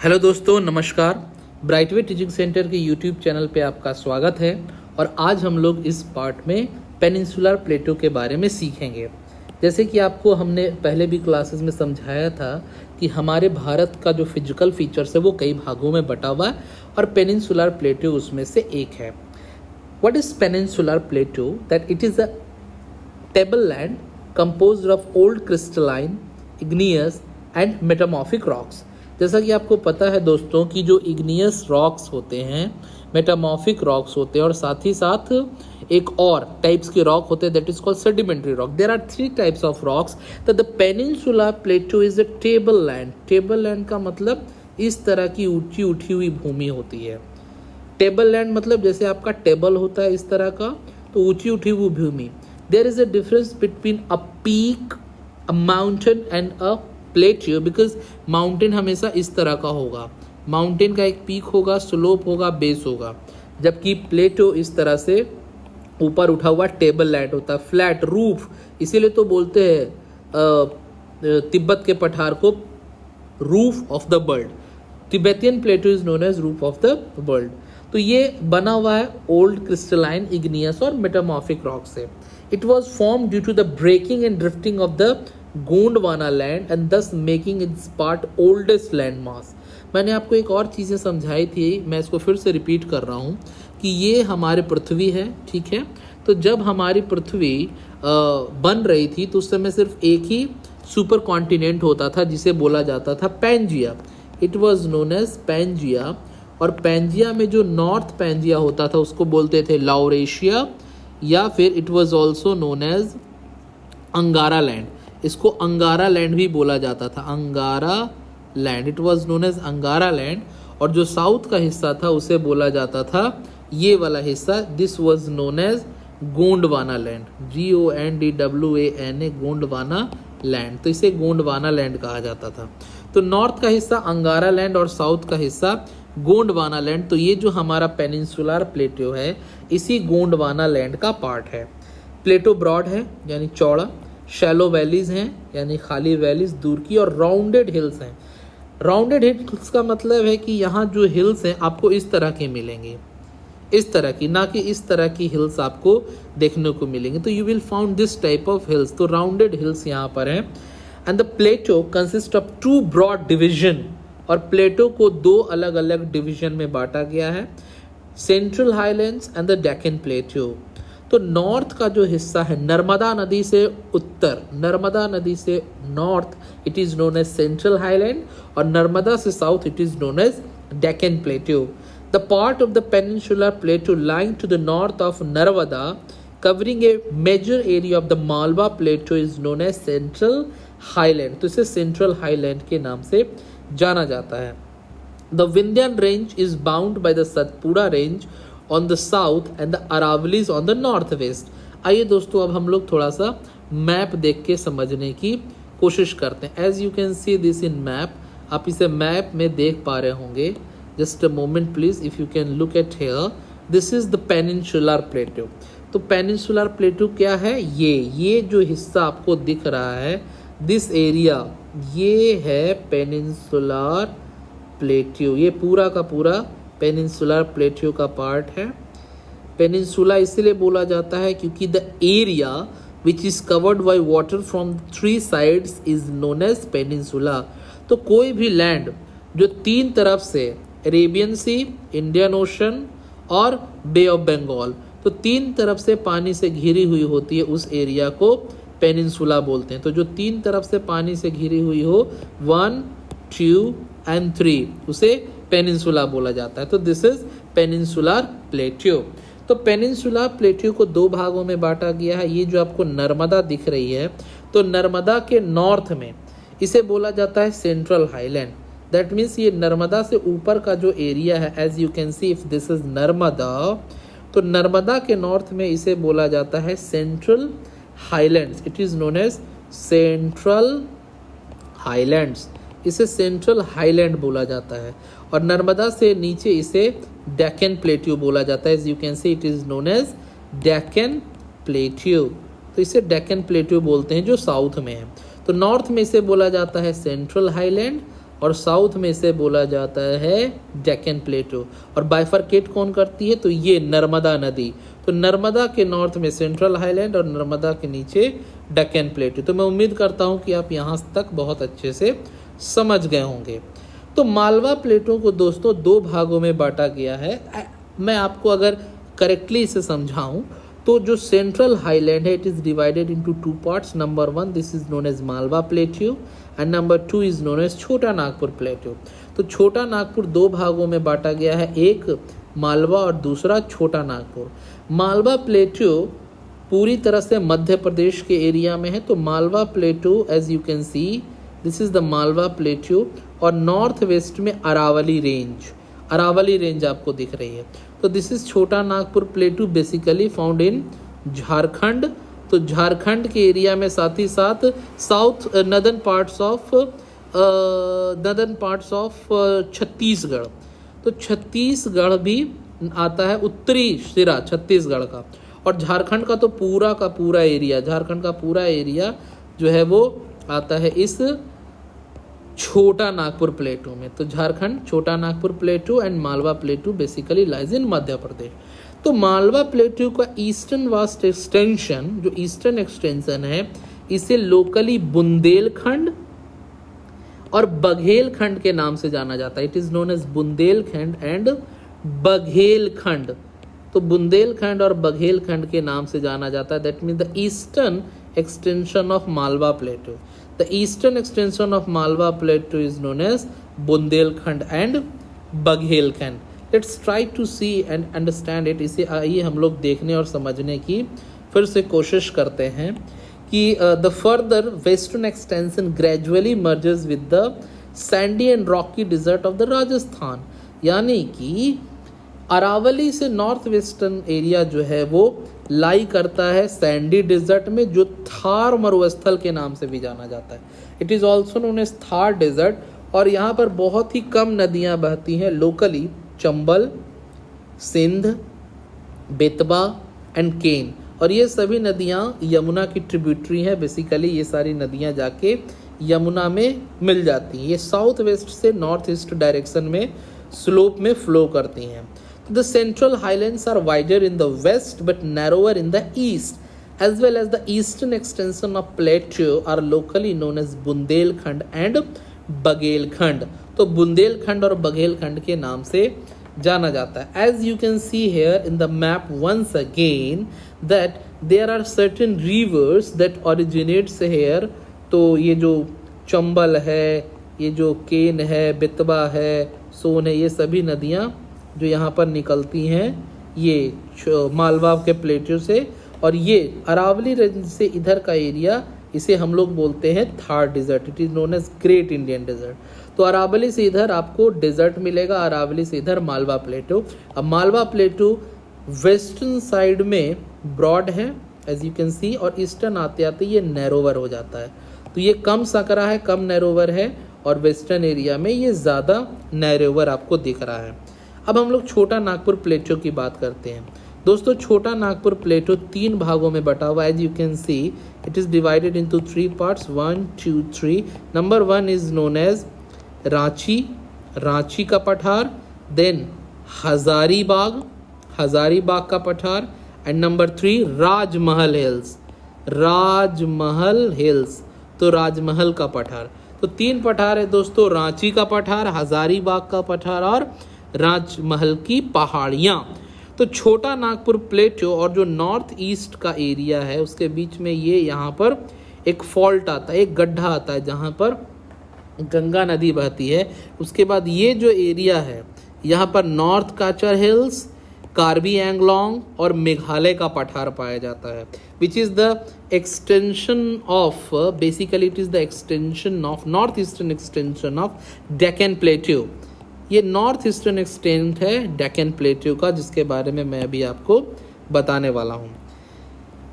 Hello दोस्तों, नमस्कार। ब्राइटवे teaching centre के यूट्यूब चैनल पे आपका स्वागत है। और आज हम लोग इस पार्ट में पेनिनसुलर प्लेटो के बारे में सीखेंगे। जैसे कि आपको हमने पहले भी क्लासेस में समझाया था कि हमारे भारत का जो फिजिकल फीचर्स है वो कई भागों में बटा हुआ है और पेनिनसुलर प्लेटो उसमें से एक है। What is peninsular plateau? That it is a tableland composed of old crystalline, igneous and metamorphic rocks। जैसा कि आपको पता है दोस्तों कि जो इग्नियस रॉक्स होते हैं, मेटामॉर्फिक रॉक्स होते हैं और साथ ही साथ एक और टाइप्स के रॉक होते हैं, that is called sedimentary rock. There are 3 types of rocks. The peninsula plateau is a table land. Table land का मतलब इस तरह की ऊंची उठी हुई भूमि होती है। टेबल लैंड मतलब जैसे आपका टेबल होता है इस तरह का, तो ऊंची उठी हुई भूमि। There is a difference between a peak, a mountain and a plateau because mountain हमेशा इस तरह का होगा। माउंटेन का एक पीक होगा, स्लोप होगा, बेस होगा, जबकि प्लेटो इस तरह से ऊपर उठा हुआ टेबल लैंड होता है, फ्लैट रूफ। इसीलिए तो बोलते हैं तिब्बत के पठार को roof of the world. Tibetan plateau is known as roof of the world. तो ये बना हुआ है ओल्ड क्रिस्टलाइन, इग्नियस और मेटामॉर्फिक रॉक से। It was formed due to the breaking and drifting of the Gondwana land and thus making its part oldest landmass। मैंने आपको एक और चीज़ें समझाई थी, मैं इसको फिर से रिपीट कर रहा हूँ कि ये हमारे पृथ्वी है, ठीक है। तो जब हमारी पृथ्वी बन रही थी तो उस समय सिर्फ एक ही सुपर कॉन्टिनेंट होता था जिसे बोला जाता था Pangaea. It was known as Pangaea. और पैंजिया में जो नॉर्थ पैंजिया होता था उसको बोलते थे लाउरेशिया, या फिर it was also known as Angara land. इसको अंगारा लैंड भी बोला जाता था, Angara land. It was known as Angara land. और जो साउथ का हिस्सा था उसे बोला जाता था, ये वाला हिस्सा, this was known as Gondwana land, GONDWANA, Gondwana land. तो इसे गोंडवाना लैंड कहा जाता था। तो नॉर्थ का हिस्सा अंगारा लैंड और साउथ का हिस्सा गोंडवाना लैंड। तो ये जो हमारा पेनिनसुलर प्लेटो है इसी गोंडवाना लैंड का पार्ट है। प्लेटो ब्रॉड है यानी चौड़ा, शैलो वैलीज हैं यानी खाली वैलीज दूर की, और राउंडेड हिल्स हैं। राउंडेड हिल्स का मतलब है कि यहाँ जो हिल्स हैं आपको इस तरह के मिलेंगे, इस तरह की, ना कि इस तरह की हिल्स आपको देखने को मिलेंगे। तो you will found this type of hills. तो राउंडेड हिल्स यहाँ पर हैं। And the plateau consist of 2 broad division. और प्लेटो को 2 अलग अलग डिवीजन में बांटा गया है, central highlands and the Deccan plateau. तो नॉर्थ का जो हिस्सा है नर्मदा नदी से उत्तर, नर्मदा नदी से north, it is known as central highland, और नर्मदा से south it is known as Deccan plateau. The part of the peninsular plateau lying to the north of Narmada covering a major area of the Malwa plateau is known as central highland. तो इसे central highland के नाम से जाना जाता है। The Vindhyan range is bound by the Satpura range on the south and the Aravallis on the northwest। आइए दोस्तों अब हम लोग थोड़ा सा मैप देख के समझने की कोशिश करते हैं। As you can see this in map, आप इसे मैप में देख पा रहे होंगे। Just a moment please, if you can look at here, this is the peninsular plateau। तो पेनिनसुलर प्लेटो क्या है? ये जो हिस्सा आपको दिख रहा है, दिस एरिया, ये है पेनिनसुलर प्लेटो। ये पूरा का पूरा पेनिनसुलर प्लेटो का पार्ट है। पेनिनसुला इसलिए बोला जाता है क्योंकि the area which is covered by water from 3 sides is known as peninsula. तो कोई भी लैंड जो 3 तरफ से, अरेबियन सी, इंडियन ओशन और बे ऑफ बंगाल, तो 3 तरफ से पानी से घिरी हुई होती है, उस एरिया को पेनिनसुला बोलते हैं। तो जो 3 तरफ से पानी से घिरी हुई हो, 1, 2 एंड 3, उसे पेनिनसुला बोला जाता है। तो दिस इज पेनिनसुलर प्लेटो। तो पेनिनसुलर प्लेटो को 2 भागों में बांटा गया है। ये जो आपको नर्मदा दिख रही है, तो नर्मदा के नॉर्थ में इसे बोला जाता है सेंट्रल हाईलैंड। दैट मीन्स ये नर्मदा से ऊपर का जो एरिया है, as you can see if this is Narmada, तो नर्मदा के नॉर्थ में इसे बोला जाता है central highlands. It is known as central highlands. इसे सेंट्रल हाईलैंड बोला जाता है। और नर्मदा से नीचे इसे डेक्कन प्लेटो बोला जाता है। As you can see it is known as Deccan plateau. तो इसे डेक्कन प्लेटो बोलते हैं जो साउथ में है। तो नॉर्थ में इसे बोला जाता है सेंट्रल हाईलैंड और साउथ में इसे बोला जाता है डेक्कन प्लेटो। और बाइफरकेट कौन करती है, तो ये नर्मदा नदी। तो नर्मदा के नॉर्थ में सेंट्रल हाईलैंड और नर्मदा के नीचे डेक्कन प्लेटो। तो मैं उम्मीद करता हूँ कि आप यहाँ तक बहुत अच्छे से समझ गए होंगे। तो मालवा प्लेटो को दोस्तों दो भागों में बांटा गया है। मैं आपको अगर करेक्टली इसे समझाऊं तो जो सेंट्रल हाईलैंड है it is divided into two parts. Number 1 this is known as Malwa plateau and number 2 is known as Chota Nagpur plateau. तो छोटा नागपुर दो भागों में बांटा गया है, एक मालवा और दूसरा छोटा नागपुर। मालवा प्लेट्यू पूरी तरह से मध्य प्रदेश के एरिया में है। तो Malwa plateau as you can see this is the Malwa plateau. और नॉर्थ वेस्ट में अरावली रेंज आपको दिख रही है। तो दिस इज छोटा Nagpur प्लेटू basically found in Jharkhand. तो झारखंड के एरिया में साथ ही साथ south northern parts of Chhattisgarh. तो छत्तीसगढ़ भी आता है, उत्तरी सिरा छत्तीसगढ़ का। और झारखंड का तो पूरा का पूरा एरिया जो है वो आता है इस छोटा नागपुर प्लेटू में। तो Jharkhand, Chota Nagpur plateau and Malwa plateau basically lies in Madhya Pradesh. तो मालवा प्लेटू का ईस्टर्न वास्ट एक्सटेंशन, जो ईस्टर्न एक्सटेंशन है, इसे लोकली बुंदेलखंड और बघेलखंड के नाम से जाना जाता है। It is known as Bundelkhand and Baghelkhand. तो बुंदेलखंड और बघेलखंड के नाम से जाना जाता है। That means the eastern extension of Malwa Plateau. The eastern extension of Malwa Plateau is known as Bundelkhand and Baghelkhand. Let's try to see and understand it. इसे आइए हम लोग देखने और समझने की फिर से कोशिश करते हैं कि the further western extension gradually merges with the sandy and rocky desert of the Rajasthan. यानी कि अरावली से नॉर्थ वेस्टर्न एरिया जो है वो लाई करता है सैंडी डिजर्ट में, जो थार मरुस्थल के नाम से भी जाना जाता है। It is also known as Thar desert. और यहाँ पर बहुत ही कम नदियाँ बहती हैं लोकली, चंबल, सिंध, बेतबा एंड केन। और ये सभी नदियाँ यमुना की ट्रिब्यूटरी हैं। बेसिकली ये सारी नदियाँ जाके यमुना में मिल जाती हैं। ये साउथ वेस्ट से नॉर्थ ईस्ट डायरेक्शन में स्लोप में फ्लो करती हैं। The central highlands are wider in the west but narrower in the east, as well as the eastern extension of plateau are locally known as Bundelkhand and Baghelkhand. तो बुंदेलखंड और बघेलखंड के नाम से जाना जाता है। As you can see here in the map once again that there are certain rivers that originates here. तो ये जो चंबल है, ये जो केन है, बेतबा है, सोन है, ये सभी नदियाँ जो यहाँ पर निकलती हैं ये मालवा के प्लेटू से। और ये अरावली रेंज से इधर का एरिया, इसे हम लोग बोलते हैं Thar desert. It is known as great Indian desert. तो अरावली से इधर आपको डिजर्ट मिलेगा, अरावली से इधर मालवा प्लेटू। अब मालवा प्लेटू वेस्टर्न साइड में ब्रॉड है एज यू कैन सी, और ईस्टर्न आते आते ये नैरोवर हो जाता है। तो ये कम सकरा है, कम नैरोवर है, और वेस्टर्न एरिया में ये ज़्यादा नैरोवर आपको दिख रहा है। अब हम लोग छोटा नागपुर प्लेटो की बात करते हैं। दोस्तों छोटा नागपुर प्लेटो 3 भागों में बटा हुआ है। As you can see it is divided into 3 parts, 1 2 3। Number 1 is known as Ranchi का पठार, देन हजारीबाग का पठार, एंड नंबर 3 राजमहल हिल्स, तो राजमहल का पठार। तो 3 पठार है दोस्तों, रांची का पठार, हजारीबाग का पठार और राजमहल की पहाड़ियाँ। तो छोटा नागपुर प्लेटो और जो नॉर्थ ईस्ट का एरिया है उसके बीच में ये यहाँ पर एक फॉल्ट आता है, एक गड्ढा आता है जहाँ पर गंगा नदी बहती है। उसके बाद ये जो एरिया है यहाँ पर नॉर्थ काचर हिल्स, कार्बी एंगलोंग और मेघालय का पठार पाया जाता है, which is the extension of, basically it is the extension of north eastern extension of Deccan plateau. ये नॉर्थ ईस्टर्न एक्सटेंट है डेक्कन प्लेट्यू का, जिसके बारे में मैं अभी आपको बताने वाला हूँ।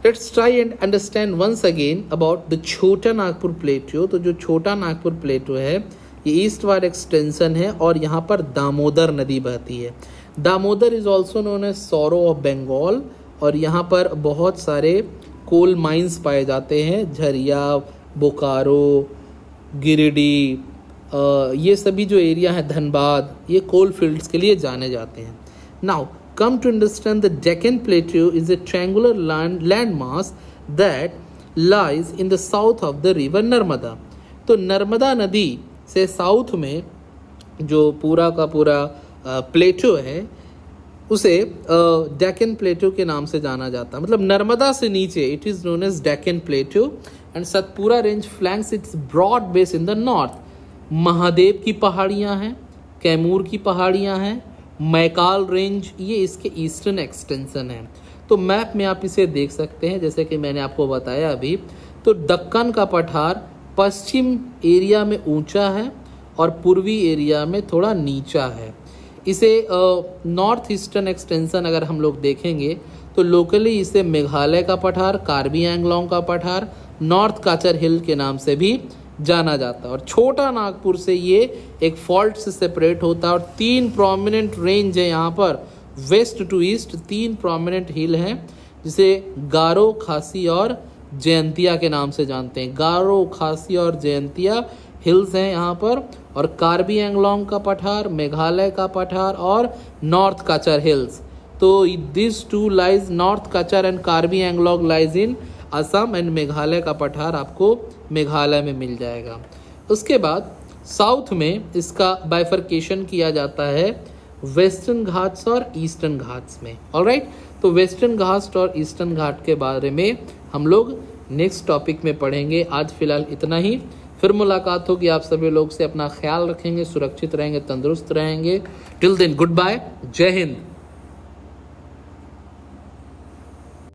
Let's try and understand once again about the Chota Nagpur plateau. तो जो छोटा नागपुर प्लेट्यू है ये ईस्ट वार्ड एक्सटेंशन है और यहाँ पर दामोदर नदी बहती है। Damodar is also known as sorrow of Bengal, और यहाँ पर बहुत सारे कोल माइंस पाए जाते हैं, झरिया, बोकारो, गिरिडीह, ये सभी जो एरिया है धनबाद, ये कोल फील्ड्स के लिए जाने जाते हैं। Now come to understand the Deccan plateau is a triangular land mass that lies in the south of the river Narmada. तो नर्मदा नदी से साउथ में जो पूरा का पूरा प्लेटो है उसे डेक्कन प्लेटो के नाम से जाना जाता है। मतलब नर्मदा से नीचे it is known as Deccan plateau and Satpura range flanks its broad base in the north. Mahadev की पहाड़ियाँ हैं, कैमूर की पहाड़ियाँ हैं, मैकाल रेंज ये इसके ईस्टर्न एक्सटेंशन है। तो मैप में आप इसे देख सकते हैं, जैसे कि मैंने आपको बताया अभी। तो दक्कन का पठार पश्चिम एरिया में ऊंचा है और पूर्वी एरिया में थोड़ा नीचा है। इसे नॉर्थ ईस्टर्न एक्सटेंशन अगर हम लोग देखेंगे तो लोकली इसे मेघालय का पठार, कार्बी एंगलोंग का पठार, नॉर्थ काचर हिल के नाम से भी जाना जाता है। और छोटा नागपुर से ये एक फॉल्ट से सेपरेट होता है और 3 प्रोमिनेंट रेंज है यहाँ पर, वेस्ट टू ईस्ट 3 प्रोमिनेंट हिल हैं जिसे गारो, खासी और जयंतिया के नाम से जानते हैं। गारो, खासी और जयंतिया हिल्स हैं यहाँ पर, और कार्बी एंगलोंग का पठार, मेघालय का पठार और नॉर्थ काचर हिल्स। तो this two lies, north Cachar and Karbi Anglong lies in Assam and Meghalaya का पठार आपको मेघालय में मिल जाएगा। उसके बाद साउथ में इसका बाइफर्केशन किया जाता है वेस्टर्न घाट्स और ईस्टर्न घाट्स में। ऑलराइट, तो वेस्टर्न घाट्स और ईस्टर्न घाट के बारे में हम लोग नेक्स्ट टॉपिक में पढ़ेंगे। आज फिलहाल इतना ही, फिर मुलाकात होगी आप सभी लोग से। अपना ख्याल रखेंगे, सुरक्षित रहेंगे, तंदुरुस्त रहेंगे। टिल देन गुड बाय, जय हिंद।